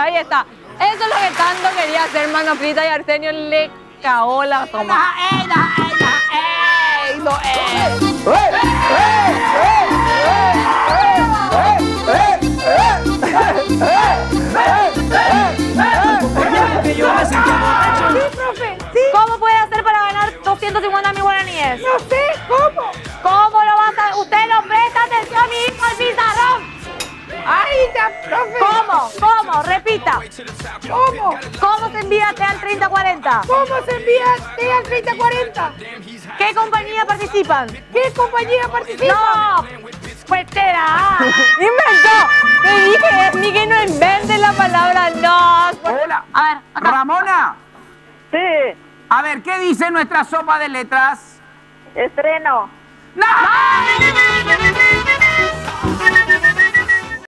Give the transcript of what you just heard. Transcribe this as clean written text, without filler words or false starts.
ahí está. Eso es lo que tanto quería hacer Manafrita y Arsenio le cagó la toma. ¿Cómo puede hacer para ganar 250.000 guaraníes? No sé, ¿cómo? ¿Cómo lo vas a...? Usted no presta atención a mi hijo al pizarrón. ¡Ay, ya, profe! ¿Cómo? ¿Cómo? Repita. ¿Cómo? ¿Cómo se envía T al 3040? ¿Cómo se envía T al 3040? ¿Qué compañía participan? ¿Qué compañía participa? ¡No! ¡Pues será! ¡Inventó! Te dije, ni que no invente la palabra no. Hola. A ver, acá. Ramona, Sí, a ver, ¿qué dice nuestra sopa de letras? estreno. ¡No!